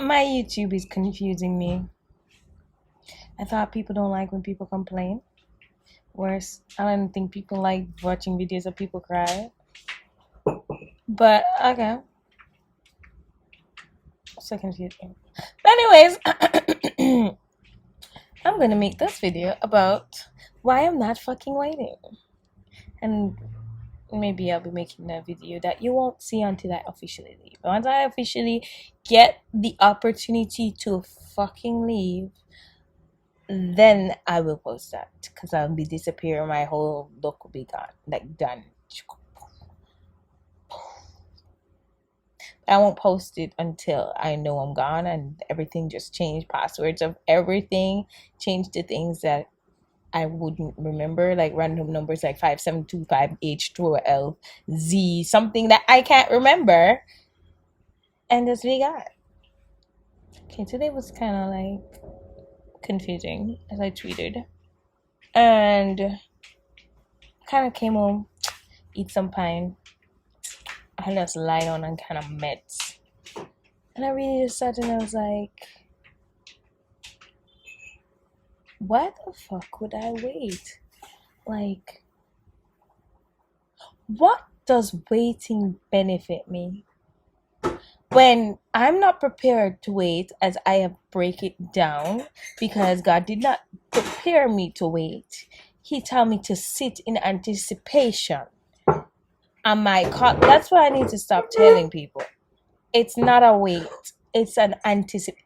My YouTube is confusing me. I thought people don't like when people complain. Worse, I don't think people like watching videos of people cry. But okay, so confusing. But anyways, I'm gonna make this video about why I'm not fucking waiting. And maybe I'll be making a video that you won't see until I officially leave. Once I officially get the opportunity to fucking leave, then I will post that because I'll be disappearing. My whole look will be gone, like done. I won't post it until I know I'm gone and everything just changed. Passwords of everything changed to things that I wouldn't remember, like random numbers like 5725H2L Z, something that I can't remember. And that's what we got. Okay, today was kind of like confusing as I tweeted. And kind of came home, eat some pine, and just lie down and kind of meds. And I really just sat and I was like, why the fuck would I wait? Like, what does waiting benefit me? When I'm not prepared to wait, as I have break it down, because God did not prepare me to wait. He told me to sit in anticipation. That's what I need to stop telling people. It's not a wait. It's an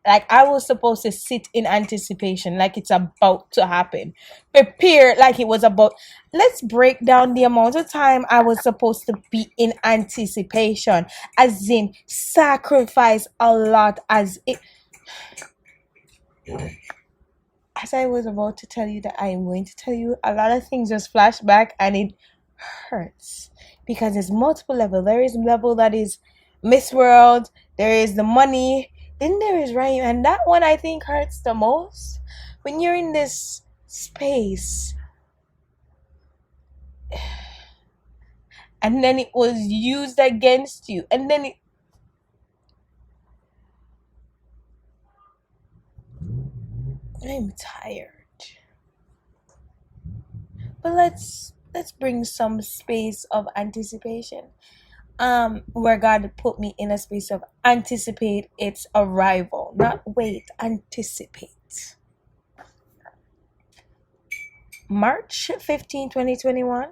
like I was supposed to sit in anticipation, like it's about to happen. Prepare like it was about. Let's break down the amount of time I was supposed to be in anticipation, as in sacrifice a lot, as I was about to tell you that I am going to tell you, a lot of things just flash back and it hurts because there's multiple level. There is level that is Miss World, there is the money, then there is Ryan, and that one I think hurts the most when you're in this space and then it was used against you, and then I'm tired. But let's bring some space of anticipation. Where God put me in a space of anticipate its arrival, not wait, anticipate. March 15, 2021,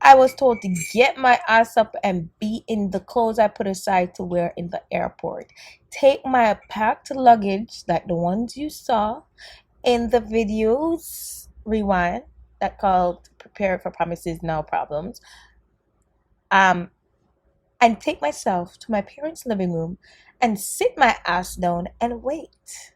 I was told to get my ass up and be in the clothes I put aside to wear in the airport. Take my packed luggage, like the ones you saw in the videos, rewind, that called Prepare for Promises, Now Problems. And take myself to my parents' living room and sit my ass down and wait.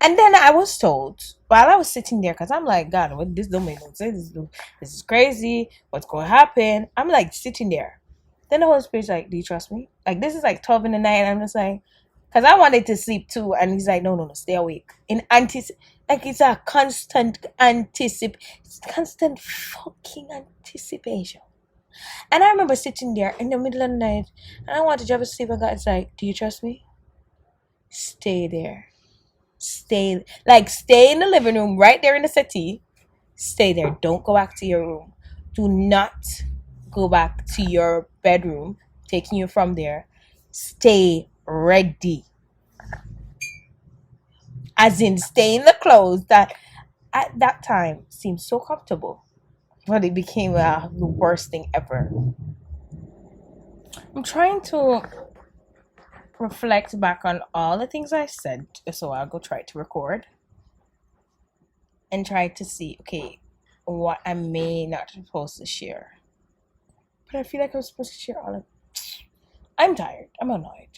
And then I was told while I was sitting there, because I'm like, God, what this don't make no sense. This is crazy. What's going to happen? I'm like sitting there. Then the Holy Spirit's like, do you trust me? Like, this is like 12 in the night. And I'm just like, because I wanted to sleep too. And he's like, no, stay awake. Like it's a constant constant fucking anticipation. And I remember sitting there in the middle of the night and I wanted to drop asleep and God's like, do you trust me? Stay there. Stay in the living room right there in the settee. Stay there. Don't go back to your room. Do not go back to your bedroom, taking you from there. Stay ready. As in stay in the clothes that at that time seemed so comfortable. But it became the worst thing ever. I'm trying to reflect back on all the things I said, so I'll go try to record and try to see, okay, what I may not supposed to share. But I feel like I'm supposed to share all of it. I'm tired. I'm annoyed.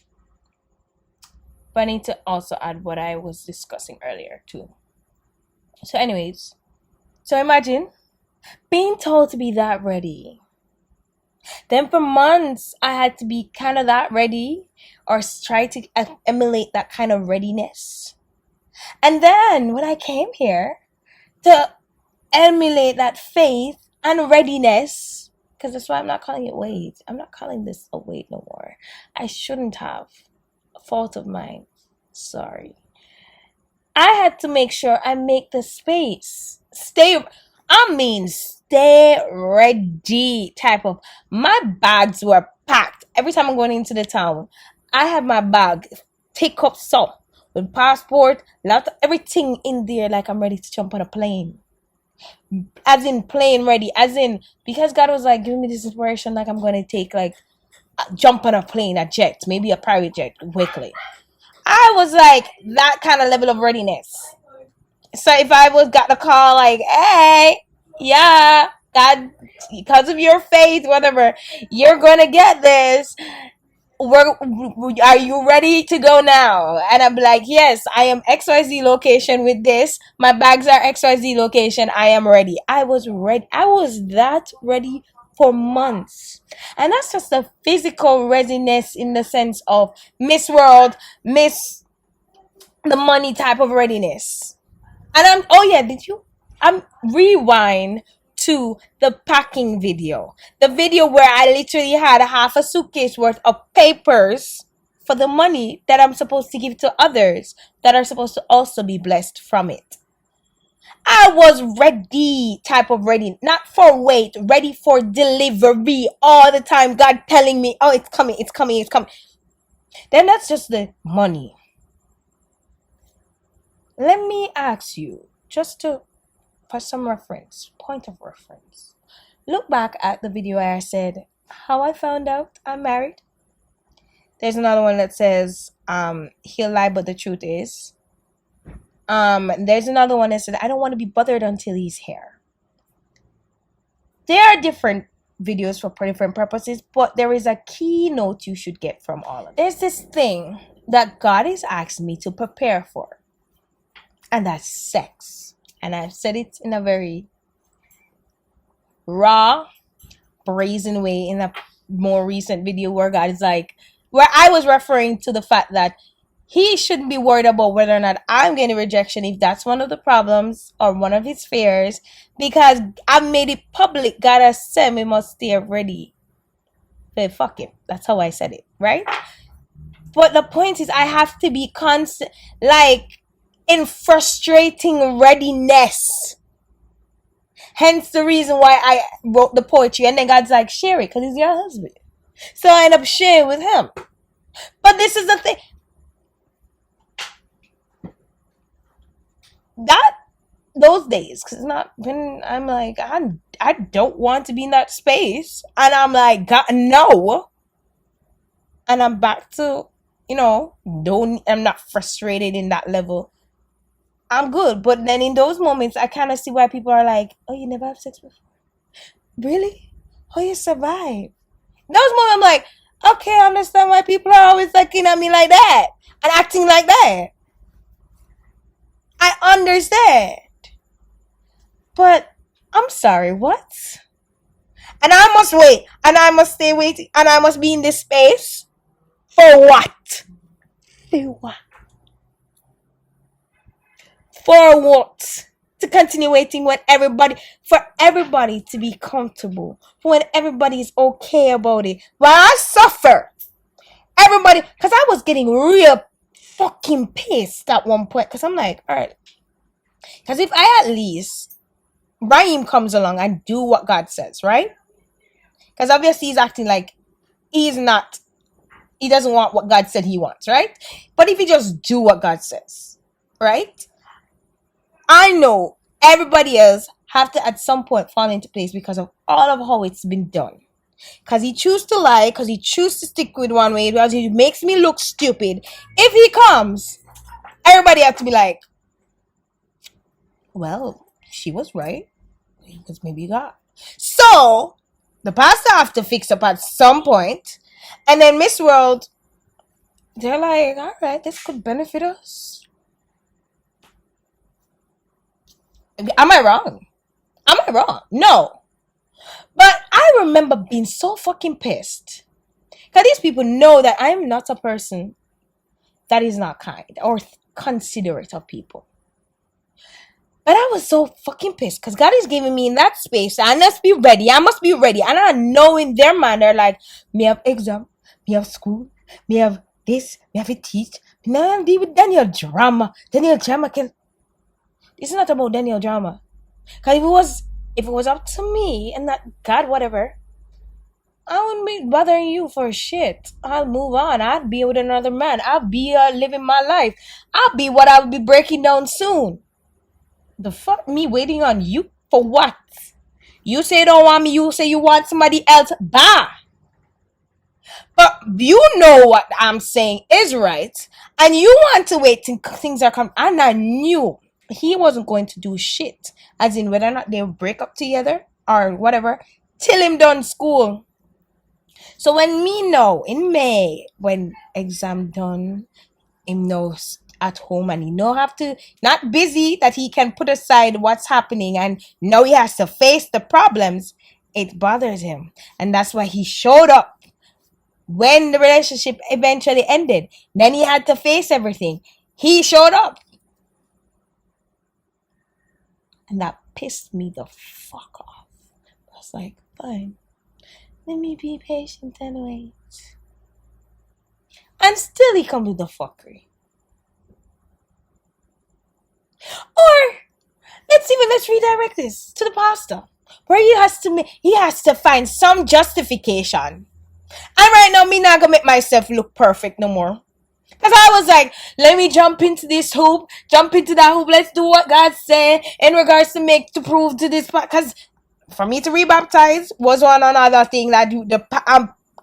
But I need to also add what I was discussing earlier too. So anyways, so imagine being told to be that ready. Then for months, I had to be kind of that ready or try to emulate that kind of readiness. And then when I came here to emulate that faith and readiness, because that's why I'm not calling it wait. I'm not calling this a wait no more. I shouldn't have. A fault of mine. Sorry. I had to make sure I make the space. Stay ready type of. My bags were packed. Every time I'm going into the town, I have my bag, take up some with passport, laptop, everything in there like I'm ready to jump on a plane. As in plane ready. As in because God was like giving me this inspiration like I'm gonna take like jump on a plane, a jet, maybe a private jet quickly. I was like that kind of level of readiness. So if I was got the call like, hey, yeah, God, because of your faith, whatever, you're gonna get this. Are you ready to go now? And I'm like, yes, I am XYZ location with this. My bags are XYZ location. I am ready. I was ready. I was that ready for months. And that's just the physical readiness in the sense of Miss World, Miss the money type of readiness. And oh yeah, did you? I'm rewind to the packing video. The video where I literally had a half a suitcase worth of papers for the money that I'm supposed to give to others that are supposed to also be blessed from it. I was ready, type of ready, not for wait, ready for delivery all the time. God telling me, oh, it's coming, it's coming, it's coming. Then that's just the money. Let me ask you, just to for some reference, point of reference. Look back at the video where I said how I found out I'm married. There's another one that says he'll lie but the truth is. There's another one that said I don't want to be bothered until he's here. There are different videos for different purposes, but there is a keynote you should get from all of it. There's this thing that God is asking me to prepare for, and that's sex. And I've said it in a very raw, brazen way in a more recent video where God is like, where I was referring to the fact that he shouldn't be worried about whether or not I'm getting rejection if that's one of the problems or one of his fears, because I made it public. God has said we must stay ready. But fuck him. That's how I said it, right? But the point is, I have to be constant, like in frustrating readiness. Hence the reason why I wrote the poetry. And then God's like, share it because he's your husband. So I end up sharing with him. But this is the thing. That, those days, because it's not when I'm like, I don't want to be in that space. And I'm like, God, no. And I'm back to, I'm not frustrated in that level. I'm good. But then in those moments, I kind of see why people are like, oh, you never have sex before? Really? Oh, you survive? Those moments, I'm like, okay, I understand why people are always looking at me like that and acting like that. I understand. But I'm sorry, what? And I must wait, and I must stay waiting, and I must be in this space for what? For what? For what? To continue waiting when for everybody to be comfortable, when everybody is okay about it. While I suffer, everybody, because I was getting real fucking pissed at one point, because I'm like, all right, because if I at least, Raheem comes along and do what God says, right? Because obviously he's acting like he doesn't want what God said he wants, right? But if he just do what God says, right? I know everybody else have to at some point fall into place because of all of how it's been done. Because he chooses to lie, because he chooses to stick with one way, because he makes me look stupid. If he comes, everybody have to be like, well, she was right. Because maybe God. So, the pastor have to fix up at some point. And then Miss World, they're like, all right, this could benefit us. Am I wrong? Am I wrong? No. But I remember being so fucking pissed. Because these people know that I'm not a person that is not kind or considerate of people. But I was so fucking pissed because God is giving me in that space. I must be ready. I must be ready. And I know in their mind, they're like, me have exam, me have school, me have this, we have to teach. Now deal with Daniel drama. Daniel drama can. It's not about Daniel drama. Cause if it was up to me and not God, whatever, I wouldn't be bothering you for shit. I'll move on. I'd be with another man. I'll be living my life. I'll be what I'll be breaking down soon. The fuck me waiting on you for what? You say you don't want me. You say you want somebody else. Bah. But you know what I'm saying is right, and you want to wait till things are coming. And I knew he wasn't going to do shit, as in whether or not they'll break up together or whatever, till him done school. So when me know in May, when exam done, him knows at home and he no have to not busy that he can put aside what's happening and now he has to face the problems. It bothers him, and that's why he showed up when the relationship eventually ended. Then he had to face everything. He showed up, and that pissed me the fuck off. I was like, fine, let me be patient and wait. And still he come with the fuckery. Or let's redirect this to the pastor, where he has to find some justification. And right now, me not gonna make myself look perfect no more. Because I was like, let me jump into this hoop, jump into that hoop. Let's do what God said in regards to prove to this. Because for me to rebaptize was one another thing that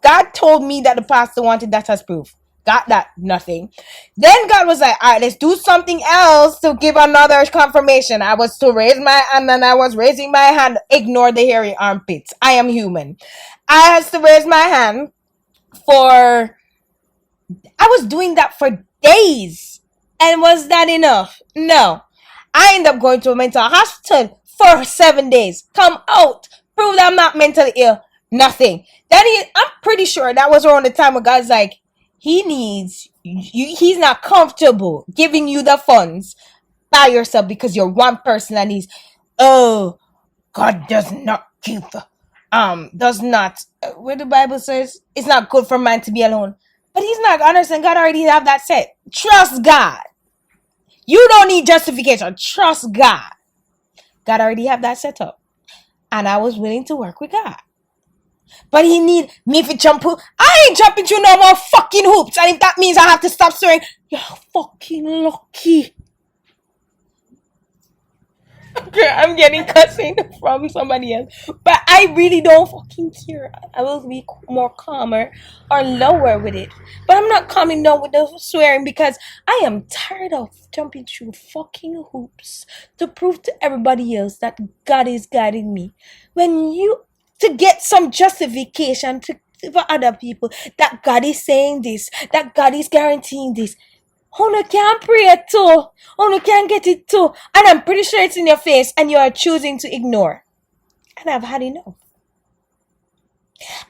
God told me that the pastor wanted that as proof. Got that? Nothing. Then God was like, all right, let's do something else to give another confirmation. I was to raise my hand and I was raising my hand. Ignore the hairy armpits. I am human. I had to raise my hand for. I was doing that for days. And was that enough? No. I ended up going to a mental hospital for 7 days. Come out. Prove that I'm not mentally ill. Nothing. I'm pretty sure that was around the time where God's like, he's not comfortable giving you the funds by yourself because you're one person and God does not give, does not, where the Bible says, it's not good for man to be alone. But he's not honest, and God already have that set. Trust God. You don't need justification. Trust God. God already have that set up. And I was willing to work with God. But he need me to jump. I ain't jumping through no more fucking hoops. And if that means I have to stop swearing, you're fucking lucky. I'm getting cussing from somebody else, but I really don't fucking care. I will be more calmer or lower with it, but I'm not coming down with the swearing because I am tired of jumping through fucking hoops to prove to everybody else that God is guiding me. When you to get some justification for other people that God is saying this, that God is guaranteeing this. Ono can't pray it too. Ono can't get it too. And I'm pretty sure it's in your face and you are choosing to ignore. And I've had enough.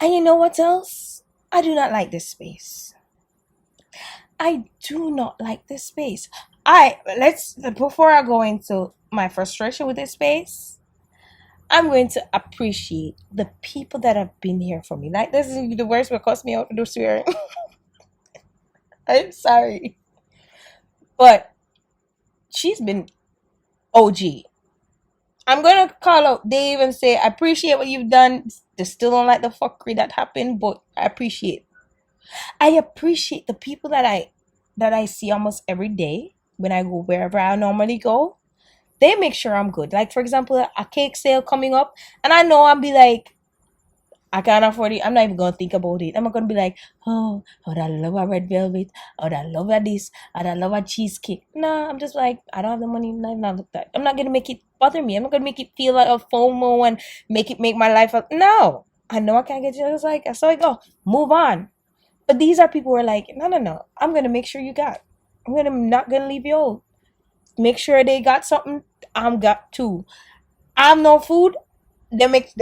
And you know what else? I do not like this space. I do not like this space. Before I go into my frustration with this space, I'm going to appreciate the people that have been here for me. Like, this is the worst will cost me out to do swearing. I'm sorry. But she's been OG. I'm going to call out Dave and say, I appreciate what you've done. They still don't like the fuckery that happened, but I appreciate. I appreciate the people that I see almost every day when I go wherever I normally go. They make sure I'm good. Like, for example, a cake sale coming up, and I know I'll be like, I can't afford it. I'm not even going to think about it. I'm not going to be like, oh, I love a red velvet. Oh, I love a this. Oh, I love a cheesecake. Nah, I'm just like, I don't have the money. I'm not look that. I'm not going to make it bother me. I'm not going to make it feel like a FOMO and make my life. No. I know I can't get you. I was like, so I go, move on. But these are people who are like, no. I'm going to make sure you got. Not going to leave you old. Make sure they got something. I'm got too. I'm no food. They make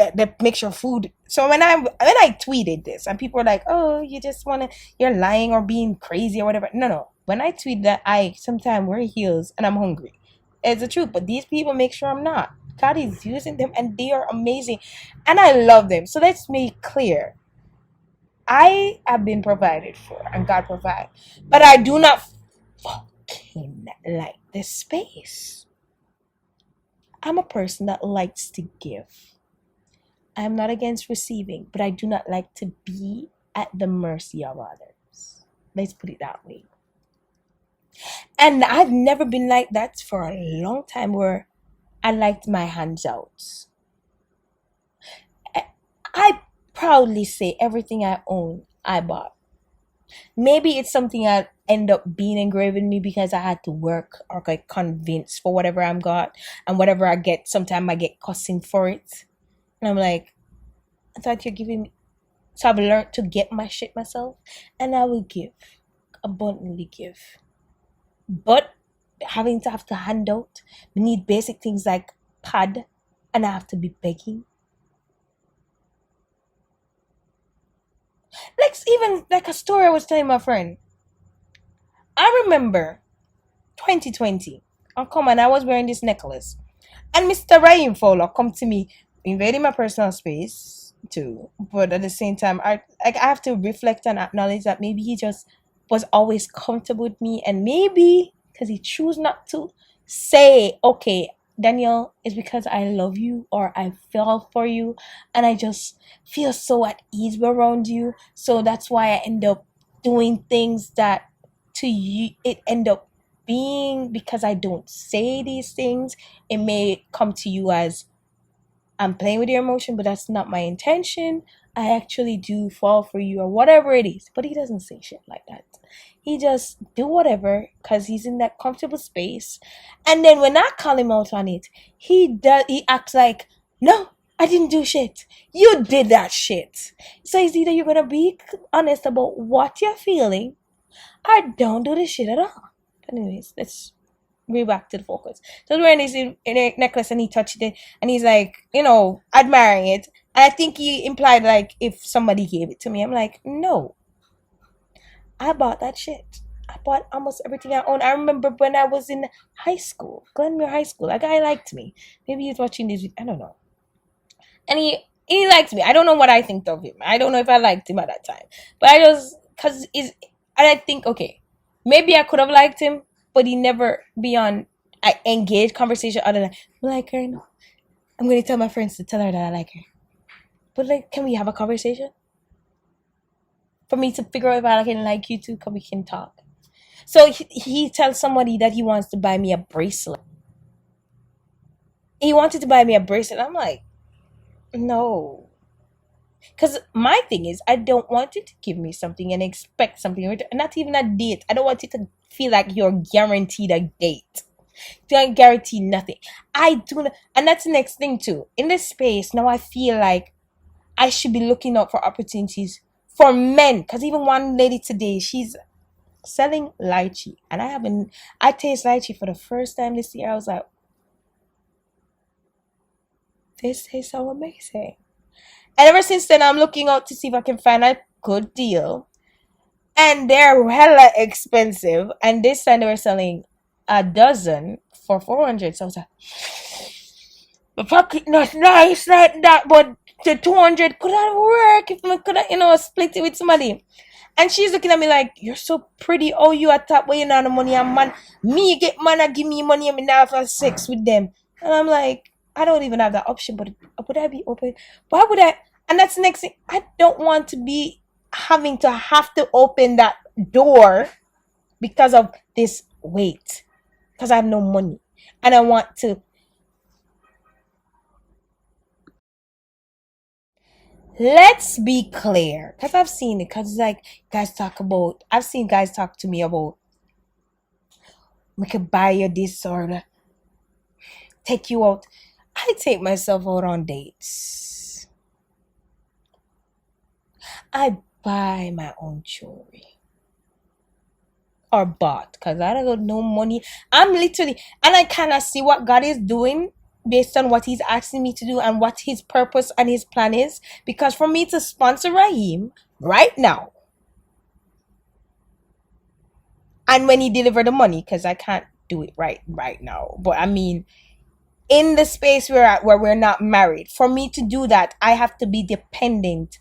sure food. So when I tweeted this and people were like, oh, you're lying or being crazy or whatever. No. When I tweet that I sometimes wear heels and I'm hungry, it's the truth. But these people make sure I'm not. God is using them and they are amazing. And I love them. So let's make clear. I have been provided for and God provide, but I do not fucking like this space. I'm a person that likes to give. I am not against receiving, but I do not like to be at the mercy of others. Let's put it that way. And I've never been like that for a long time where I liked my hands out. I proudly say everything I own, I bought. Maybe it's something I end up being engraved in me because I had to work or get convinced for whatever I'm got, and whatever I get, sometimes I get cussing for it. And I'm like, I thought you're giving me. So I've learned to get my shit myself, and I will give, abundantly give. But having to have to hand out, we need basic things like pad, and I have to be begging. Like even like a story I was telling my friend. I remember 2020. Oh come on, I was wearing this necklace. And Mr. Ryan Fowler come to me, invading my personal space too. But at the same time, I have to reflect and acknowledge that maybe he just was always comfortable with me, and maybe because he chose not to say, okay, Daniel, it's because I love you or I fell for you, and I just feel so at ease around you. So that's why I end up doing things that to you it end up being because I don't say these things. It may come to you as I'm playing with your emotion, but that's not my intention. I actually do fall for you or whatever it is. But he doesn't say shit like that. He just do whatever because he's in that comfortable space. And then when I call him out on it, he acts like, no, I didn't do shit. You did that shit. So it's either you're gonna be honest about what you're feeling or don't do this shit at all. But anyways, let's way back to the focus. So I was wearing this necklace and he touched it and he's like, admiring it. And I think he implied like if somebody gave it to me. I'm like, no, I bought that shit. I bought almost everything I own. I remember when I was in high school, Glenmere High School, that guy liked me. Maybe he's watching this, I don't know. And he liked me. I don't know what I think of him. I don't know if I liked him at that time. But I just, and I think, okay, maybe I could have liked him, but he never beyond I engaged conversation other than I like her. No. I'm gonna tell my friends to tell her that I like her. But like, can we have a conversation? For me to figure out if I can like you too, we can talk. So he tells somebody that he wants to buy me a bracelet. He wanted to buy me a bracelet. I'm like, no. Because my thing is, I don't want you to give me something and expect something. Not even a date. I don't want you to feel like you're guaranteed a date. Don't guarantee nothing. I do not, and that's the next thing too. In this space now, I feel like I should be looking out for opportunities for men. Because even one lady today, she's selling lychee, and I taste lychee for the first time this year. I was like, this tastes so amazing. And ever since then, I'm looking out to see if I can find a good deal. And they're hella expensive. And this time they were selling a dozen for 400. So I was like, the pocket not nice like that, but the 200 could have worked if I could have, split it with somebody. And she's looking at me like, you're so pretty. Oh, you are top where you know the money. And man, me get man, I give me money and me now have sex with them. And I'm like, I don't even have that option, but would I be open? Why would I? And that's the next thing. I don't want to be having to have to open that door because of this weight. Because I have no money. And I want to. Let's be clear. Because I've seen it. Because like I've seen guys talk to me about, we could buy you this or that, take you out. I take myself out on dates. I buy my own jewelry. Or bought. Because I don't got no money. I'm literally, and I kind of see what God is doing based on what he's asking me to do and what his purpose and his plan is. Because for me to sponsor Raheem right now, and when he deliver the money, because I can't do it right now. But I mean, in the space we're at where we're not married, for me to do that, I have to be dependent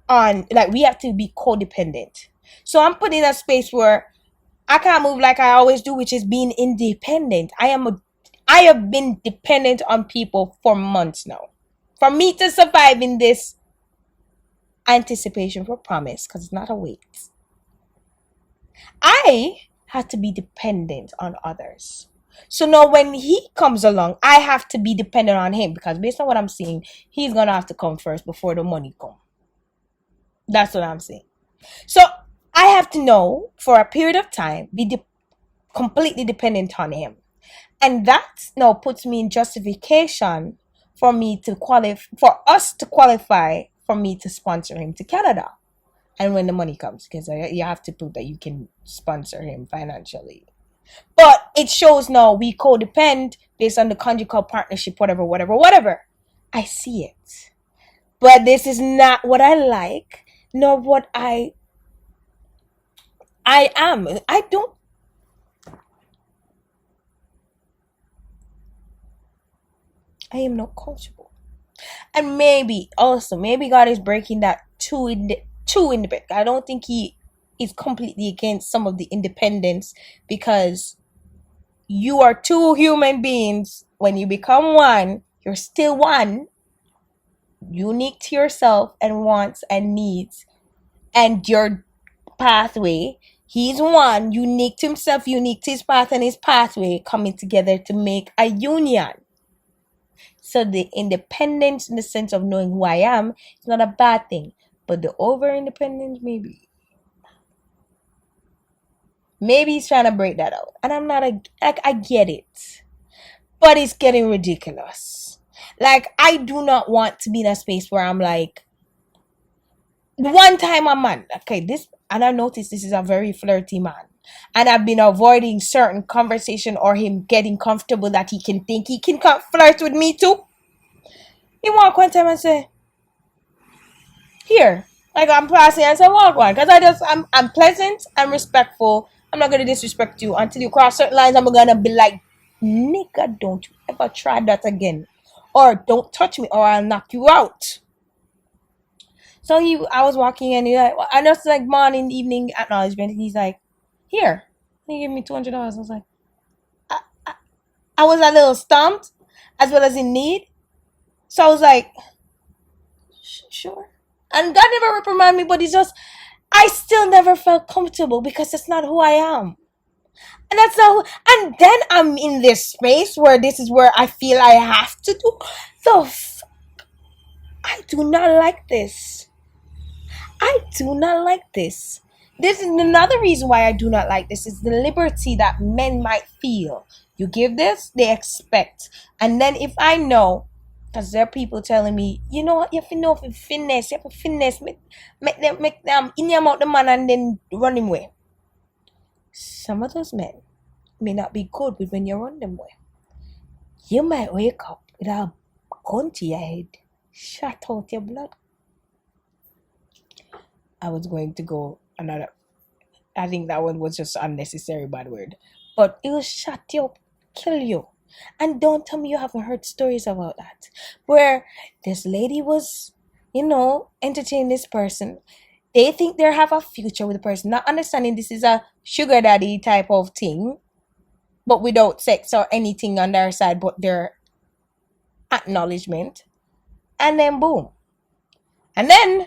on, like, we have to be codependent. So I'm put in a space where I can't move like I always do, which is being independent. I have been dependent on people for months now. For me to survive in this anticipation for promise, because it's not a wait, I had to be dependent on others. So now when he comes along, I have to be dependent on him, because based on what I'm seeing, he's gonna have to come first before the money come. That's what I'm saying. So I have to know for a period of time, completely dependent on him. And that now puts me in justification for me to qualify, for us to qualify for me to sponsor him to Canada. And when the money comes, because you have to prove that you can sponsor him financially. But it shows now we codepend based on the conjugal partnership, whatever, whatever, whatever. I see it. But this is not what I like, nor what I am. I am not comfortable. And maybe God is breaking that too in the back. I don't think he is completely against some of the independence, because you are two human beings. When you become one, you're still one, unique to yourself and wants and needs and your pathway. He's one, unique to himself, unique to his path and his pathway, coming together to make a union. So the independence in the sense of knowing who I am is not a bad thing. But the over independence, maybe he's trying to break that out. And I'm not I get it. But it's getting ridiculous. Like, I do not want to be in a space where I'm like, one time a man, okay, and I noticed this is a very flirty man. And I've been avoiding certain conversation or him getting comfortable that he can think he can flirt with me too. He walk one time and say, here. Like, I'm passing and say, walk one. Because I'm pleasant, I'm respectful. I'm not going to disrespect you until you cross certain lines. I'm going to be like, nigga, don't you ever try that again. Or don't touch me or I'll knock you out. So I was walking and I just like morning, evening acknowledgement. And he's like, here. He gave me $200. I was like, I was a little stumped as well as in need. So I was like, sure. And God never reprimanded me, but it's just, I still never felt comfortable because that's not who I am. And that's not and then I'm in this space where this is where I feel I have to do. So I do not like this. I do not like this. This is another reason why I do not like this, is the liberty that men might feel. You give this, they expect. And then if I know, because there are people telling me, you know what, you have to know if finesse, you have to finesse, make them in your mouth the man and then run him away. Some of those men may not be good with when you run them away. You might wake up with a gun to your head, shut out your blood. I was going to go another. I think that one was just unnecessary bad word. But it will shut you up, kill you. And don't tell me you haven't heard stories about that. Where this lady was, entertaining this person. They think they have a future with the person, not understanding this is a sugar daddy type of thing, but without sex or anything on their side but their acknowledgement. And then boom. And then,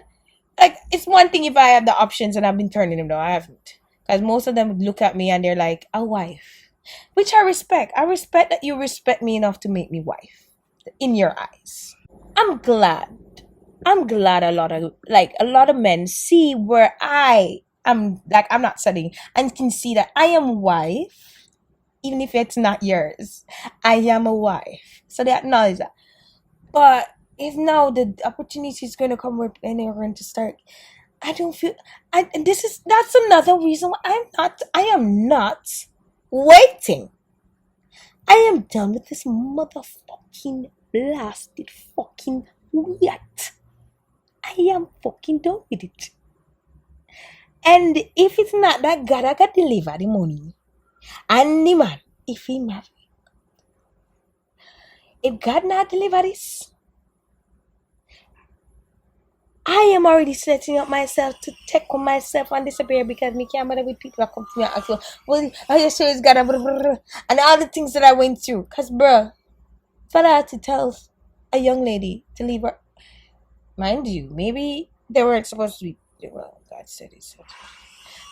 like, it's one thing if I have the options and I've been turning them down. I haven't. Because most of them look at me and they're like, a wife. Which I respect. I respect that you respect me enough to make me wife. In your eyes. I'm glad a lot of men see where I am, like, I'm not studying, and can see that I am wife, even if it's not yours. I am a wife. So they acknowledge that. But if now the opportunity is going to come where and they're going to start, I don't feel, that's another reason why I am not waiting. I am done with this motherfucking blasted fucking wait. I am fucking done with it. And if it's not that God, I got deliver the money. And the man, if he marry, if God not deliver this, I am already setting up myself to take on myself and disappear because me can't bother with people that come to me and ask, well, I just sure it's got a and all the things that I went through. Because, bruh, for that to tell a young lady to leave her, mind you, maybe they weren't supposed to be, well, God said it.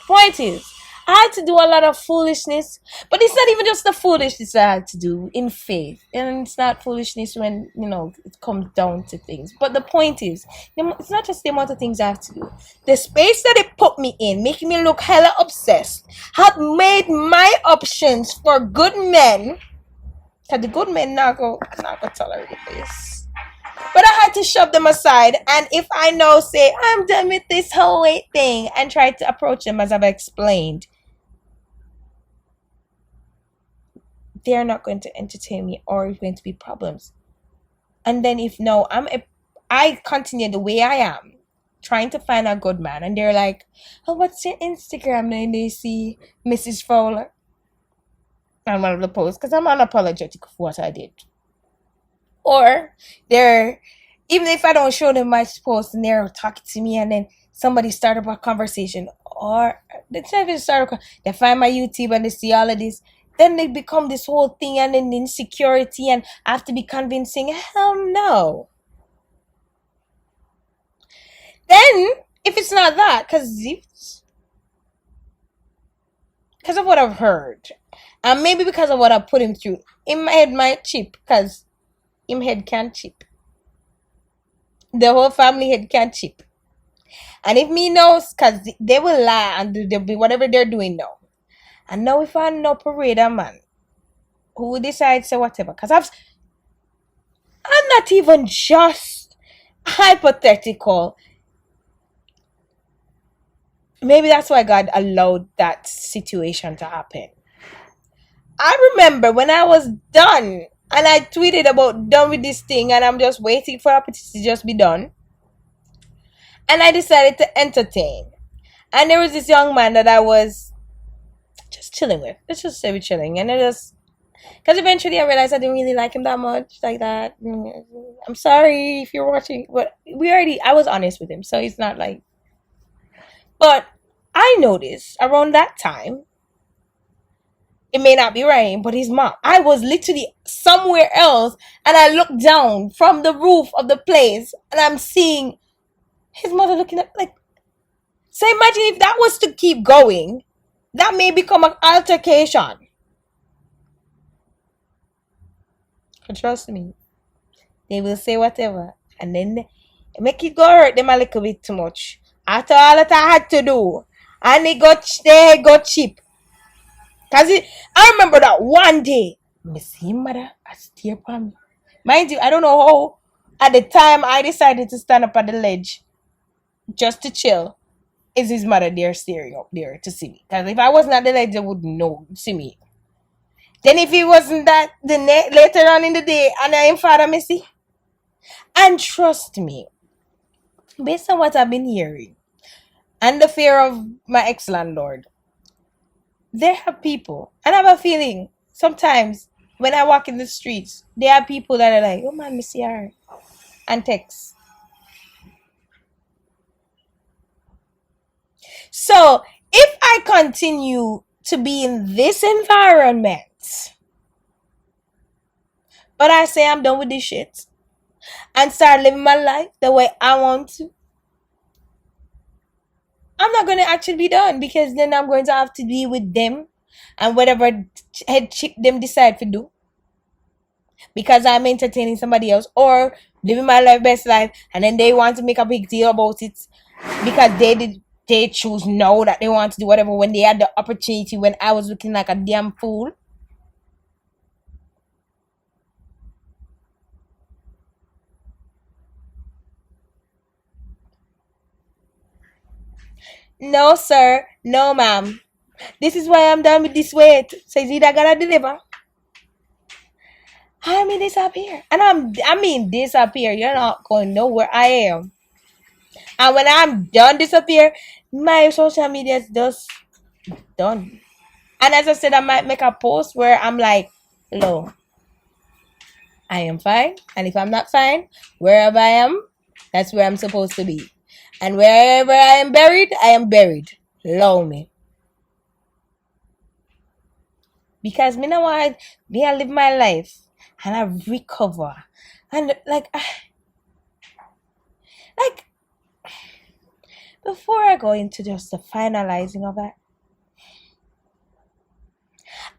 Point is, I had to do a lot of foolishness, but it's not even just the foolishness I had to do in faith, and it's not foolishness when it comes down to things. But the point is, it's not just the amount of things I have to do. The space that it put me in, making me look hella obsessed, have made my options for good men. Cause the good men not go tolerate this. But I had to shove them aside, and if I know, say, I'm done with this whole weight thing, and try to approach them as I've explained, they're not going to entertain me, or it's going to be problems. And then if no, I continue the way I am, trying to find a good man, and they're like, oh, what's your Instagram? And they see Mrs. Fowler on one of the posts, because I'm unapologetic for what I did. Or they're, even if I don't show them my post and they're talking to me, and then somebody start up a conversation, or they find my YouTube and they see all of this, then they become this whole thing, and then insecurity, and I have to be convincing. Hell no. Then, if it's not that, because of what I've heard, and maybe because of what I put him through, in my head might chip, because him head can't chip. The whole family head can't chip. And if me knows, because they will lie and they'll be whatever they're doing now. And now if I know parader man who decides to whatever, because I'm not even just hypothetical. Maybe that's why God allowed that situation to happen. I remember when I was done, and I tweeted about done with this thing, and I'm just waiting for opportunity to just be done. And I decided to entertain. And there was this young man that I was just chilling with. Let's just say we're chilling. And it just, because eventually I realized I didn't really like him that much, like that. I'm sorry if you're watching, but I was honest with him, so it's not like. But I noticed around that time, it may not be right, but his mom, I was literally somewhere else, and I looked down from the roof of the place, and I'm seeing his mother looking at, like, so imagine if that was to keep going, that may become an altercation. Trust me, they will say whatever, and then make it go hurt them a little bit too much. After all that I had to do, and they got cheap. Cause I remember that one day, me see mother, I stare upon me. Mind you, I don't know how. At the time, I decided to stand up at the ledge, just to chill. Is his mother there staring up there to see me? Because if I wasn't at the ledge, they wouldn't know see me. Then if it wasn't that, later on in the day, and I am father Missy. And trust me, based on what I've been hearing, and the fear of my ex-landlord, there are people, and I have a feeling, sometimes, when I walk in the streets, there are people that are like, oh man, Missy her, and text. So, if I continue to be in this environment, but I say I'm done with this shit, and start living my life the way I want to, I'm not going to actually be done, because then I'm going to have to be with them and whatever head chick them decide to do, because I'm entertaining somebody else or living my best life, and then they want to make a big deal about it because they choose now that they want to do whatever when they had the opportunity, when I was looking like a damn fool. No, sir. No, ma'am. This is why I'm done with this weight. So it's either gonna deliver. I mean, disappear. And disappear. You're not going nowhere. I am. And when I'm done disappear, my social media is just done. And as I said, I might make a post where I'm like, hello, I am fine. And if I'm not fine, wherever I am, that's where I'm supposed to be. And wherever I am buried, I am buried. Love me. Because me know why me I live my life and I recover. And like before I go into just the finalizing of it,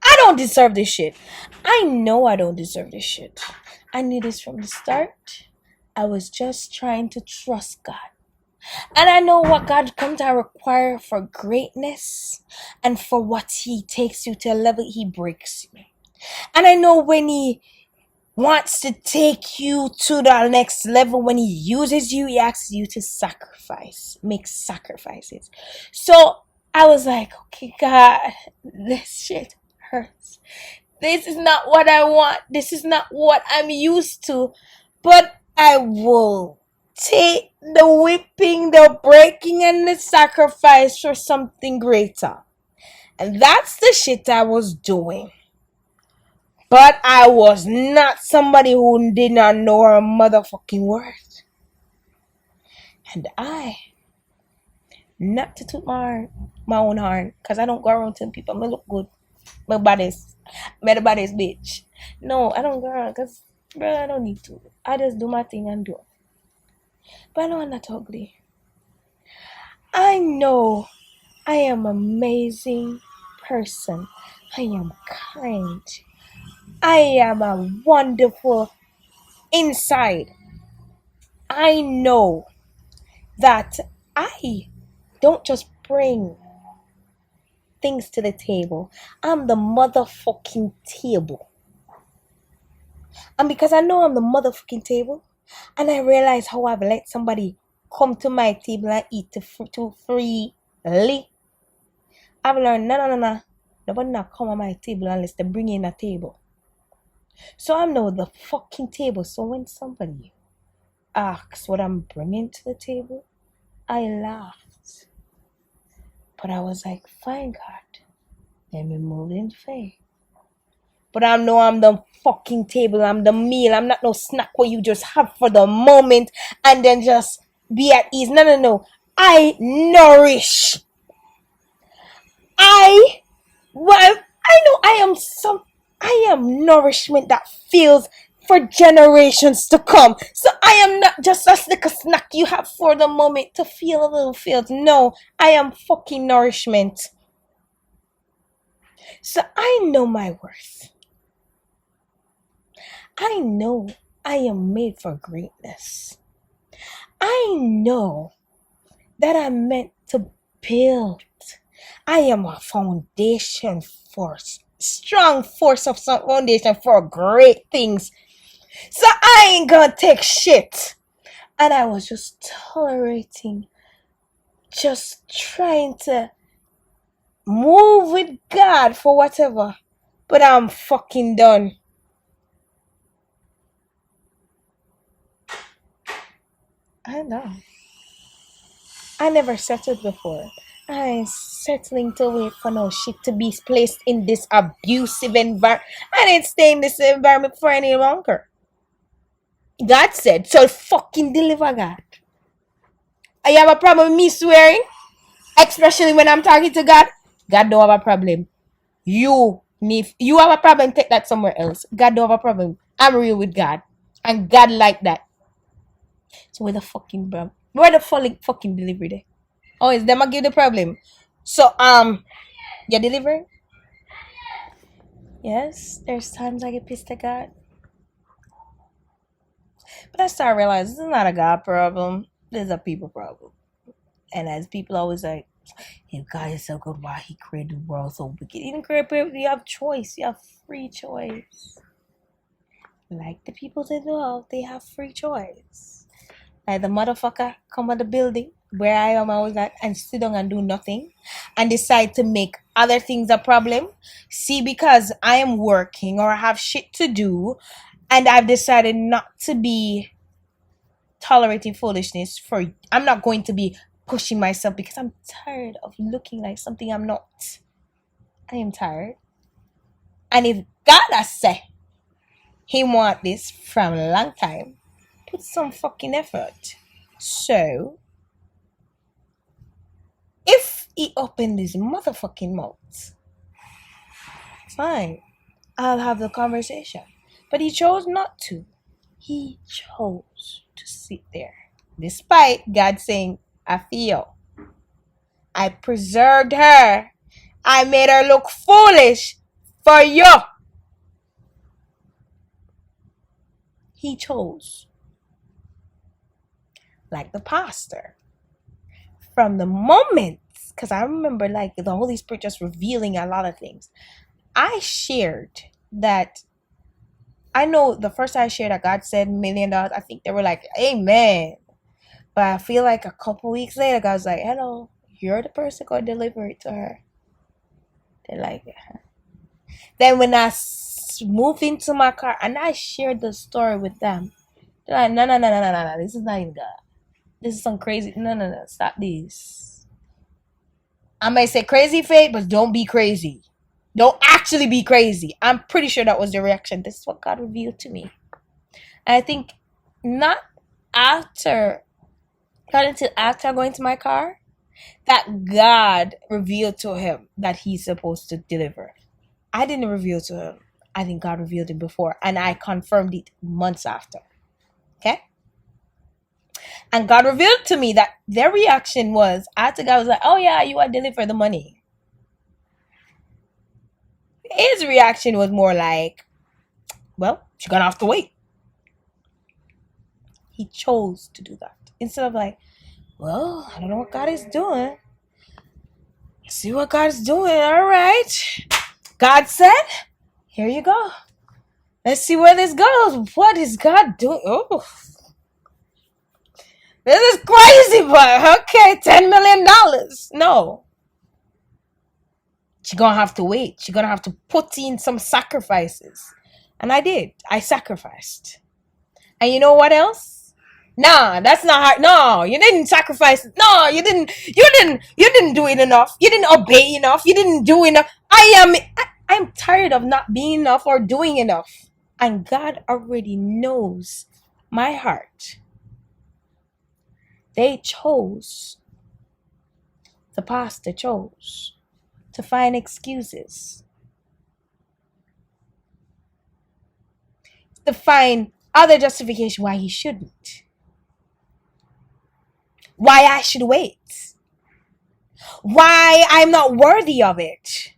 I don't deserve this shit. I know I don't deserve this shit. I knew this from the start. I was just trying to trust God. And I know what God comes to require for greatness and for what He takes you to a level He breaks you. And I know when He wants to take you to the next level, when He uses you, He asks you to sacrifice, make sacrifices. So I was like, okay, God, this shit hurts. This is not what I want. This is not what I'm used to. But I will take the whipping, the breaking, and the sacrifice for something greater. And that's the shit I was doing. But I was not somebody who did not know her motherfucking worth. And not to toot my own horn, because I don't go around telling people I look good. My body's the body's bitch. No, I don't go around because, bro, I don't need to. I just do my thing and do it. But I know I'm not ugly. I know I am an amazing person. I am kind. I am a wonderful inside. I know that I don't just bring things to the table. I'm the motherfucking table. And because I know I'm the motherfucking table, and I realize how I've let somebody come to my table and eat too freely, I've learned, no. Nobody not come on my table unless they bring in a table. So I'm now the fucking table. So when somebody asks what I'm bringing to the table, I laughed. But I was like, fine, God, let me move in faith. But I know I'm the fucking table. I'm the meal. I'm not no snack where you just have for the moment and then just be at ease. No. I nourish. I know I am nourishment that feels for generations to come. So I am not just a little snack you have for the moment to feel a little feels. No, I am fucking nourishment. So I know my worth. I know I am made for greatness. I know that I'm meant to build. I am a foundation force, strong force of some foundation for great things. So I ain't gonna take shit. And I was just tolerating, just trying to move with God for whatever. But I'm fucking done. I know. I never settled before. I ain't settling to wait for no shit to be placed in this abusive environment. I didn't stay in this environment for any longer. God said, so fucking deliver, God. I have a problem with me swearing, especially when I'm talking to God. God don't have a problem. You have a problem, take that somewhere else. God don't have a problem. I'm real with God. And God like that. So where the fucking problem? Where the fucking delivery there? Oh, is them I give the problem. So you deliver? Yes, there's times I get pissed at God. But I start realizing this is not a God problem. This is a people problem. And as people always like, if God is so good, why He created the world so wicked? He didn't create people. You have choice. You have free choice. Like the people in the world, they have free choice. Like the motherfucker come at the building where I am always at and sit down and do nothing and decide to make other things a problem. See, because I am working or I have shit to do and I've decided not to be tolerating foolishness for I'm not going to be pushing myself because I'm tired of looking like something I'm not. I am tired. And if God has said He want this from a long time, put some fucking effort. So If he opened his motherfucking mouth, fine, I'll have the conversation. But he chose not to. He chose to sit there. Despite God saying, I feel. I preserved her. I made her look foolish for you. He chose. Like the pastor. From the moment, because I remember like the Holy Spirit just revealing a lot of things. I shared that I know the first time I shared that God said $1 million, I think they were like, Amen. But I feel like a couple weeks later, God's like, hello, you're the person going to deliver it to her. They're like, then when I moved into my car and I shared the story with them, they're like, no, this is not even God. This is some crazy, no, stop this. I may say crazy faith, but don't be crazy. Don't actually be crazy. I'm pretty sure that was the reaction. This is what God revealed to me. And I think not until after going to my car, that God revealed to him that he's supposed to deliver. I didn't reveal to him. I think God revealed it before, and I confirmed it months after. Okay? And God revealed to me that their reaction was, after God was like, oh yeah, you are deliver the money. His reaction was more like, well, you're gonna have to wait. He chose to do that. Instead of like, well, I don't know what God is doing. Let's see what God is doing. All right. God said, here you go. Let's see where this goes. What is God doing? Oh, this is crazy, but okay, $10 million. No. You're going to have to wait. You're going to have to put in some sacrifices. And I did. I sacrificed. And you know what else? Nah, that's not hard. No, you didn't sacrifice. No, you didn't do it enough. You didn't obey enough. You didn't do enough. I'm tired of not being enough or doing enough. And God already knows my heart. They chose, the pastor chose to find excuses, to find other justification why he shouldn't, why I should wait, why I'm not worthy of it.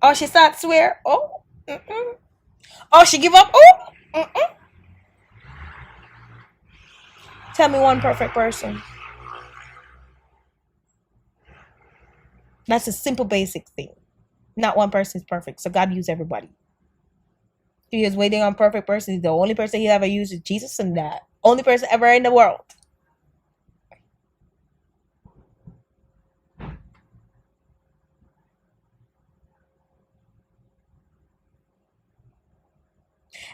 Oh, she starts to swear. Oh, oh, she give up. Oh, tell me one perfect person. That's a simple, basic thing. Not one person is perfect, so God used everybody. He was waiting on perfect person. The only person he ever used is Jesus, and that only person ever in the world.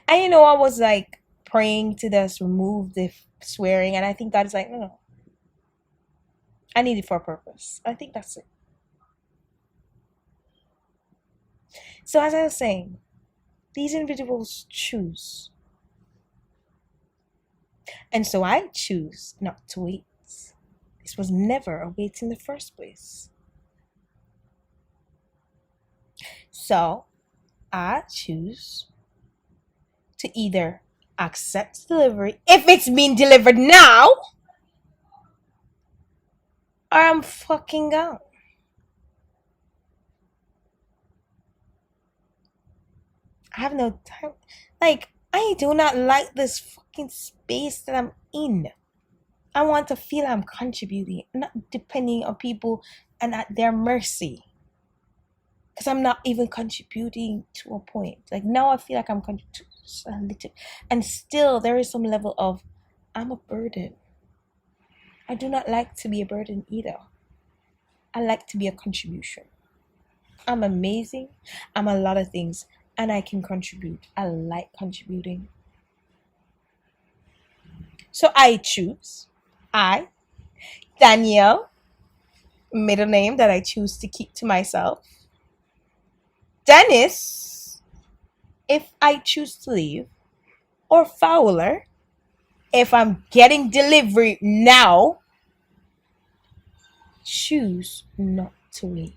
And you know, I was like praying to just remove the swearing, and I think God is like, no, I need it for a purpose. I think that's it. So as I was saying, these individuals choose. And so I choose not to wait. This was never a wait in the first place. So I choose to either accept delivery if it's being delivered now, or I'm fucking gone. I have no time. Like, I do not like this fucking space that I'm in. I want to feel I'm contributing, not depending on people and at their mercy. Because I'm not even contributing to a point. Like, now I feel like I'm contributing a little. And still, there is some level of, I'm a burden. I do not like to be a burden either. I like to be a contribution. I'm amazing. I'm a lot of things. And I can contribute. I like contributing. So I choose. Danielle, middle name that I choose to keep to myself. Dennis, if I choose to leave. Or Fowler, if I'm getting delivery now. choose not to wait.